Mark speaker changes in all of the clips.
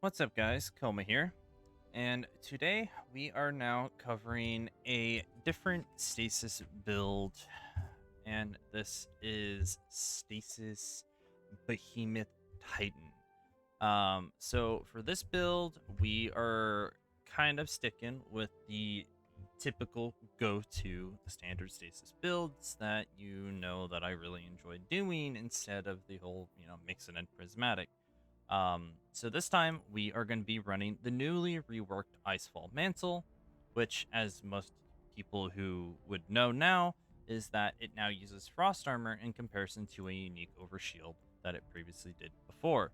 Speaker 1: What's up, guys? Koma here, and today we are now covering a different stasis build, and this is Stasis Behemoth Titan. So for this build, we are kind of sticking with the typical go-to standard stasis builds that that I really enjoy doing instead of the whole mix it and prismatic. So this time we are going to be running the newly reworked Icefall Mantle, which, as most people who would know now, is that it now uses Frost Armor in comparison to a unique Overshield that it previously did before.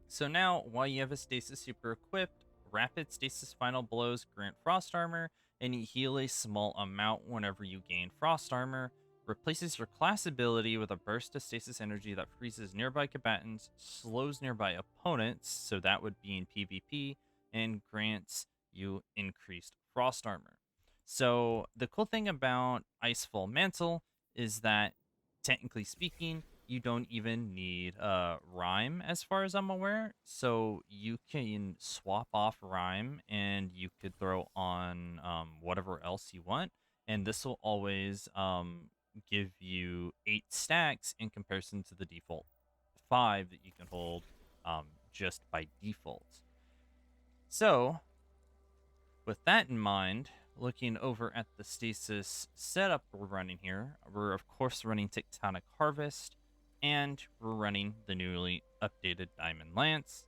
Speaker 1: So now, while you have a Stasis super equipped, Rapid Stasis Final Blows grant Frost Armor, and you heal a small amount whenever you gain Frost Armor, replaces your class ability with a burst of stasis energy that freezes nearby combatants, slows nearby opponents, so that would be in PvP, and grants you increased frost armor. So the cool thing about Icefall Mantle is that, technically speaking, you don't even need Rhyme as far as I'm aware. So you can swap off Rhyme and you could throw on whatever else you want. And this will always give you 8 stacks in comparison to the default 5 that you can hold just by default. So with that in mind, looking over at the stasis setup we're running here, we're of course running Tectonic Harvest, and we're running the newly updated Diamond Lance.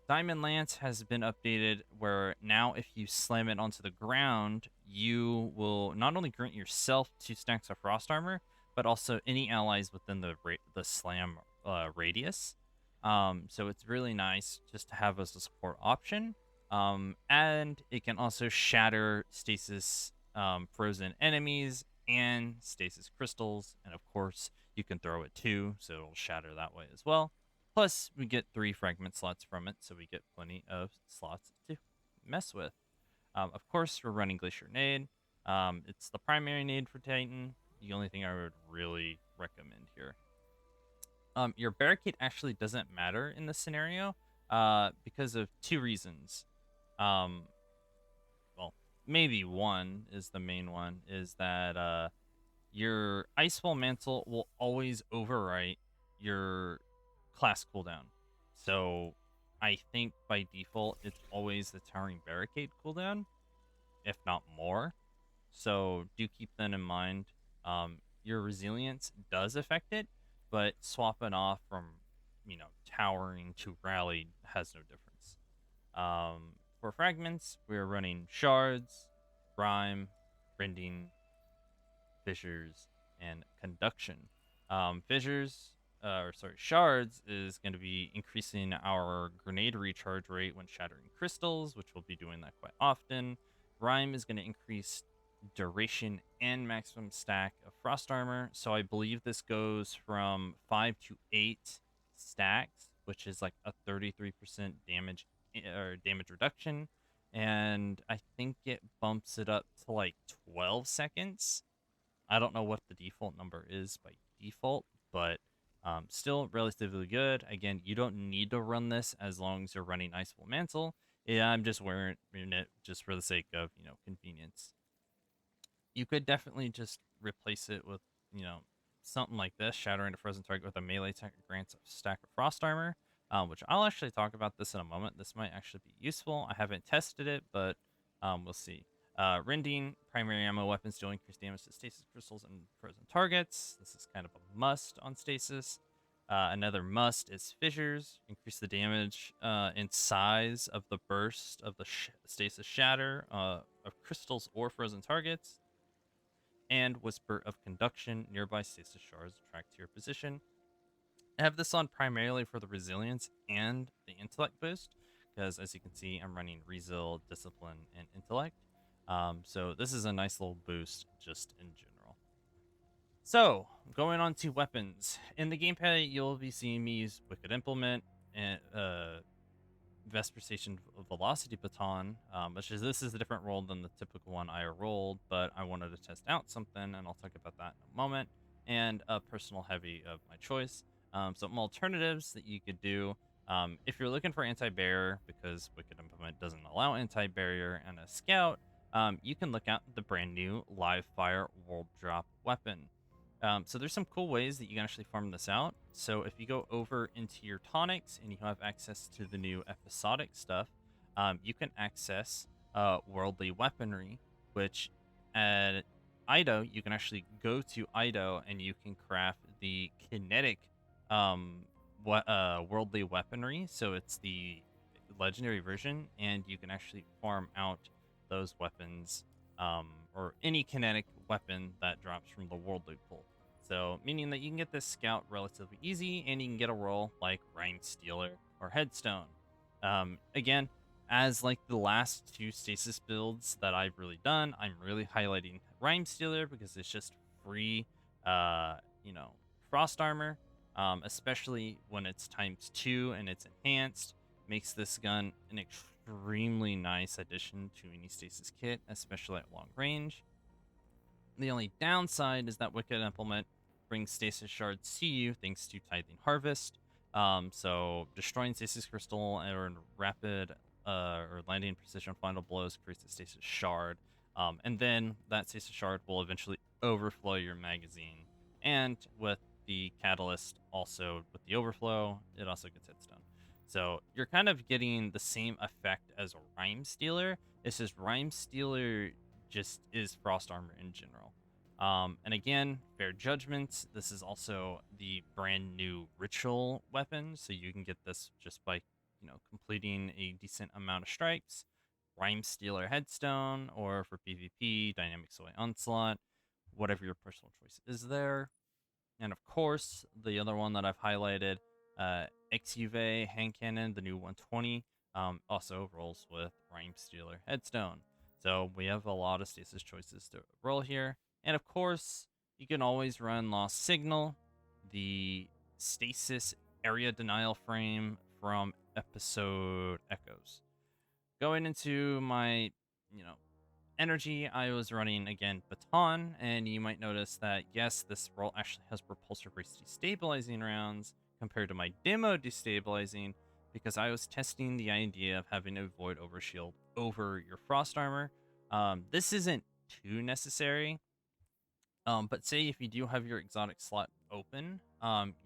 Speaker 1: Diamond Lance has been updated where now if you slam it onto the ground, you will not only grant yourself 2 stacks of frost armor, but also any allies within the slam radius. So it's really nice just to have as a support option. And it can also shatter stasis frozen enemies and stasis crystals, and of course you can throw it too, so it'll shatter that way as well. Plus, we get 3 fragment slots from it, so we get plenty of slots to mess with. Of course, we're running Glacial Nade. It's the primary nade for Titan. The only thing I would really recommend here. Your barricade actually doesn't matter in this scenario because of 2 reasons. Well, maybe one is the main one, is that your Icefall Mantle will always overwrite your class cooldown. So I think by default, it's always the Towering Barricade cooldown, if not more. So do keep that in mind. Your resilience does affect it, but swapping off from, towering to rally has no difference. For fragments, we're running shards, rhyme, rending, fissures, and conduction. Shards is going to be increasing our grenade recharge rate when shattering crystals, which we'll be doing that quite often. Rhyme is going to increase duration and maximum stack of frost armor. So I believe this goes from 5 to 8 stacks, which is like a 33% damage reduction. And I think it bumps it up to like 12 seconds. I don't know what the default number is by default, but still relatively good. Again, you don't need to run this as long as you're running Icefall Mantle. Yeah, I'm just wearing it just for the sake of, convenience. You could definitely just replace it with, something like this, shattering a frozen target with a melee attack that grants a stack of frost armor, which I'll actually talk about this in a moment. This might actually be useful. I haven't tested it, but we'll see. Rending, primary ammo weapons deal increased damage to stasis crystals and frozen targets. This is kind of a must on stasis. Another must is fissures. Increase the damage and size of the burst of the stasis shatter of crystals or frozen targets. And Whisper of Conduction. Nearby stasis shards attract to your position. I have this on primarily for the resilience and the intellect boost, because as you can see, I'm running Resil, Discipline, and Intellect. So this is a nice little boost just in general. So, going on to weapons. In the gamepad, you'll be seeing me use Wicked Implement and Vesper Station Velocity Baton, this is a different roll than the typical one I rolled, but I wanted to test out something, and I'll talk about that in a moment. And a personal heavy of my choice. Some alternatives that you could do If you're looking for anti-barrier, because Wicked Implement doesn't allow anti-barrier and a scout, you can look at the brand new Live Fire World Drop weapon. So there's some cool ways that you can actually farm this out. So if you go over into your tonics and you have access to the new episodic stuff, you can access worldly weaponry, which at Ido, you can actually go to Ido and you can craft the kinetic worldly weaponry. So it's the legendary version, and you can actually farm out those weapons, or any kinetic weapon that drops from the worldly pool. So meaning that you can get this scout relatively easy, and you can get a role like Rhyme Stealer or Headstone. Again, as like the last two stasis builds that I've really done, I'm really highlighting Rhyme Stealer because it's just free, you know, frost armor, especially when it's ×2 and it's enhanced. Makes this gun an extremely nice addition to any stasis kit, especially at long range. The only downside is that Wicked Implement brings stasis shards to you thanks to Tithing Harvest. So destroying stasis crystal or rapid or landing precision final blows creates a stasis shard. And then that stasis shard will eventually overflow your magazine. And with the catalyst, also with the overflow, it also gets headstone. So you're kind of getting the same effect as a Rhyme Stealer. It's just Rhyme Stealer just is frost armor in general. And again, fair judgment. This is also the brand new ritual weapon, so you can get this just by, completing a decent amount of stripes. Rhyme Stealer Headstone, or for PvP, Dynamic Soy Onslaught, whatever your personal choice is there. And of course, the other one that I've highlighted, XUV Hand Cannon, the new 120, also rolls with Rhyme Stealer Headstone. So we have a lot of stasis choices to roll here. And of course, you can always run Lost Signal, the stasis area denial frame from episode Echoes. Going into my, energy, I was running again Baton, and you might notice that yes, this roll actually has repulsor brace destabilizing rounds compared to my demo destabilizing, because I was testing the idea of having a void overshield over your frost armor. This isn't too necessary, but say if you do have your exotic slot open,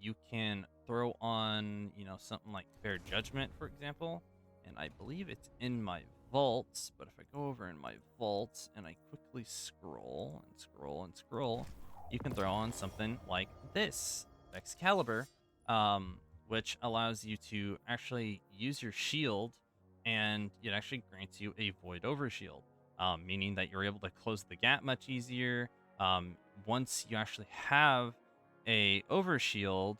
Speaker 1: you can throw on, something like Fair Judgment, for example, and I believe it's in my vaults. But if I go over in my vaults and I quickly scroll and scroll and scroll, you can throw on something like this Excalibur, which allows you to actually use your shield, and it actually grants you a void overshield, meaning that you're able to close the gap much easier. Once you actually have a overshield,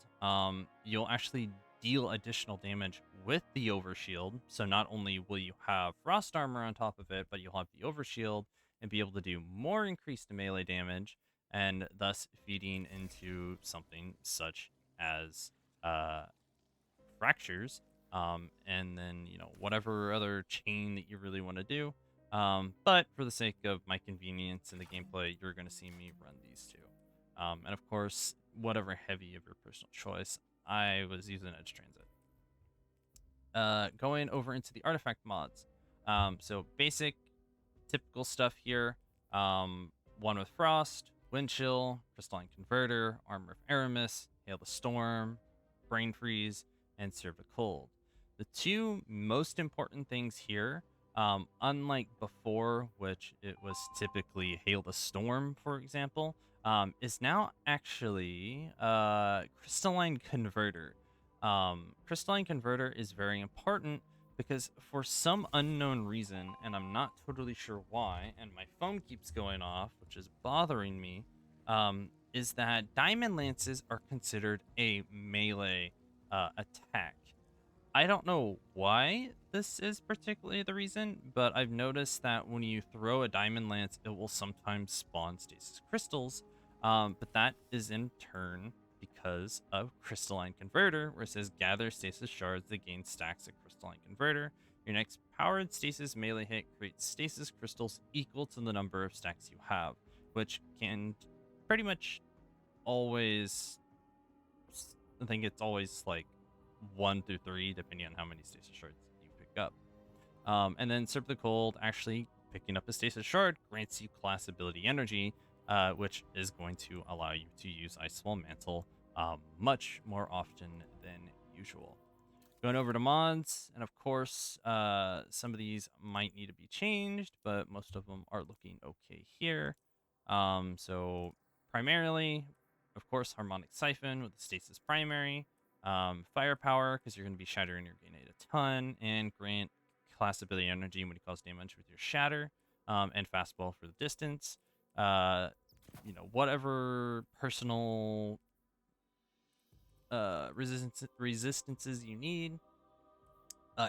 Speaker 1: you'll actually deal additional damage with the overshield. So not only will you have frost armor on top of it, but you'll have the overshield and be able to do more increased melee damage, and thus feeding into something such as fractures, and then whatever other chain that you really want to do. But for the sake of my convenience in the gameplay, you're going to see me run these two. And of course, whatever heavy of your personal choice, I was using Edge Transit. Going over into the artifact mods. So basic, typical stuff here. One with Frost, Wind Chill, Crystalline Converter, Armor of Aramis, Hail the Storm, Brain Freeze, and Serve the Cold. The two most important things here, unlike before, which it was typically Hail the Storm, for example, is now actually Crystalline Converter. Crystalline Converter is very important because for some unknown reason, and I'm not totally sure why, and my phone keeps going off, which is bothering me, is that Diamond Lances are considered a melee attack. I don't know why this is particularly the reason, but I've noticed that when you throw a Diamond Lance, it will sometimes spawn Stasis Crystals, but that is in turn because of Crystalline Converter, where it says gather Stasis Shards that gain stacks of Crystalline Converter. Your next powered Stasis melee hit creates Stasis Crystals equal to the number of stacks you have, which can pretty much always, I think it's always like 1 through 3, depending on how many stasis shards you pick up. And then Serve the Cold, actually picking up a stasis shard grants you class ability energy, which is going to allow you to use Icefall Mantle much more often than usual. Going over to mods, and of course, some of these might need to be changed, but most of them are looking okay here. So primarily, of course, Harmonic Siphon with the Stasis primary, Firepower, because you're going to be shattering your grenade a ton, and grant class ability energy when you cause damage with your shatter, and fastball for the distance. Whatever personal resistances you need.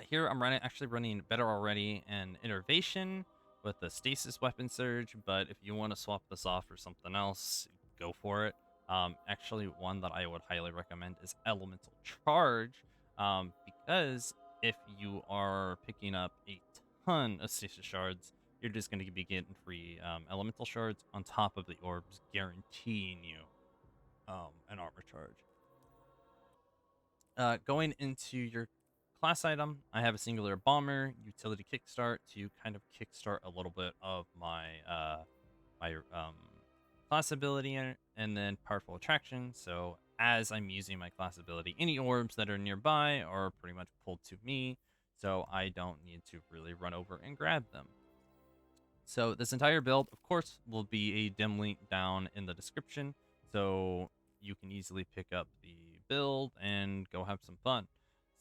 Speaker 1: Here I'm actually running Better Already and Innervation with the Stasis Weapon Surge, but if you want to swap this off for something else, go for it. Actually, one that I would highly recommend is Elemental Charge, because if you are picking up a ton of Stasis Shards, you're just going to be getting free Elemental Shards on top of the orbs, guaranteeing you an armor charge. Going into your class item, I have a singular bomber utility kickstart to kind of kickstart a little bit of my class ability, and then powerful attraction. So as I'm using my class ability, any orbs that are nearby are pretty much pulled to me, so I don't need to really run over and grab them. So this entire build, of course, will be a dim link down in the description, so you can easily pick up the build and go have some fun.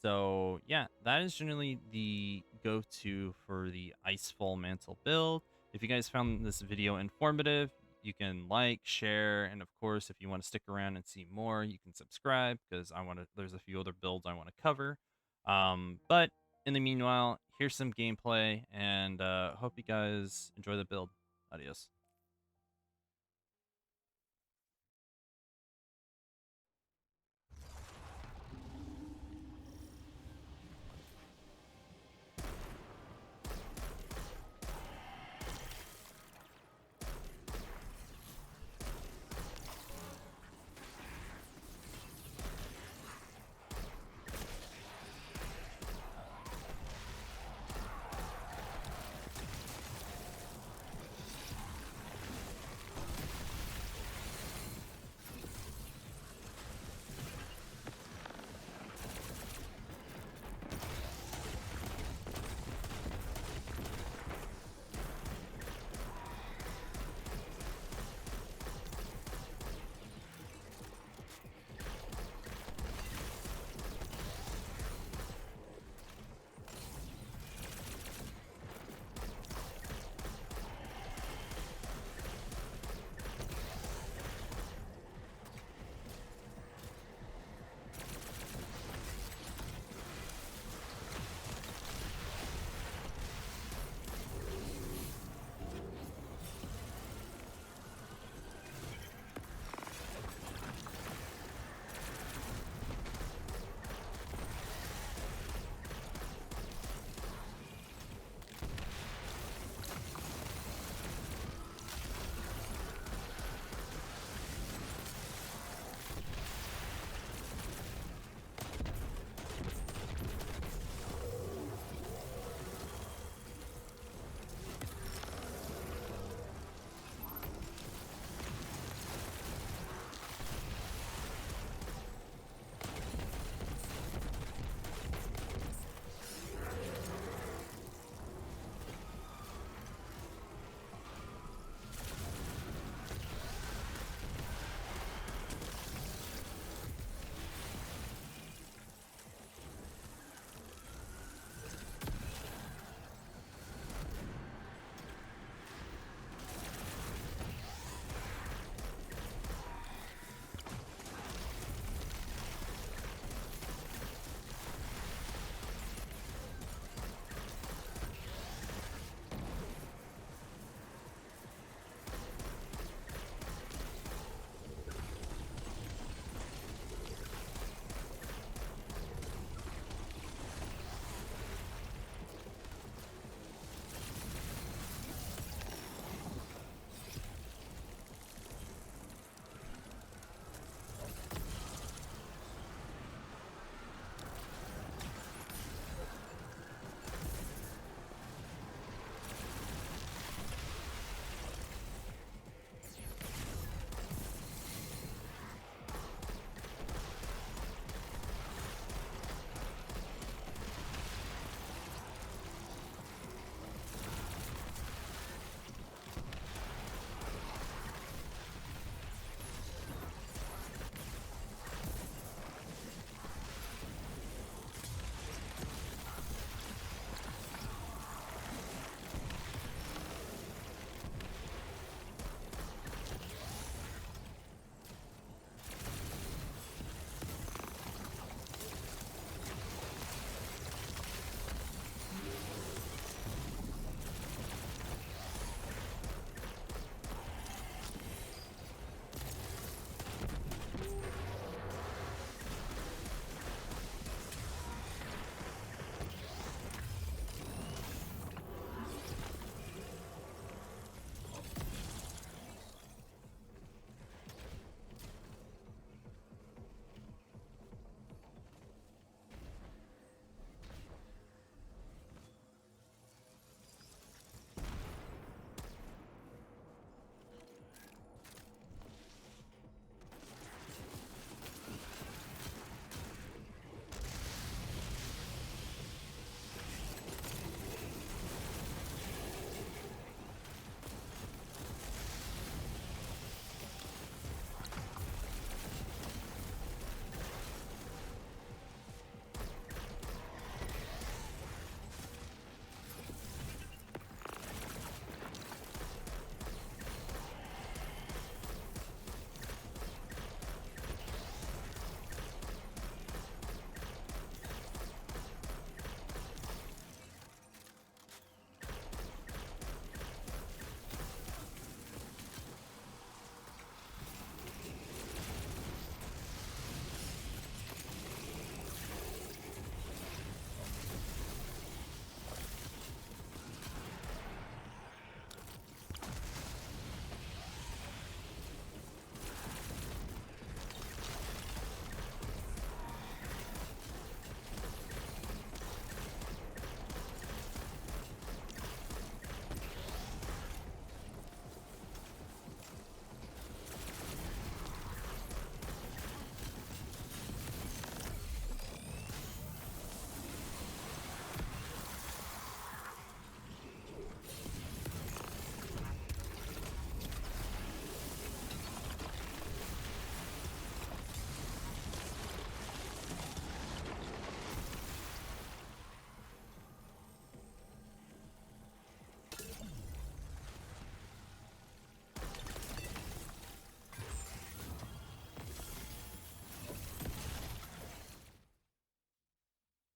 Speaker 1: So yeah, that is generally the go-to for the Icefall Mantle build. If you guys found this video informative, you can like, share, and of course, if you want to stick around and see more, you can subscribe, because there's a few other builds I want to cover. But in the meanwhile, here's some gameplay, and hope you guys enjoy the build. Adios.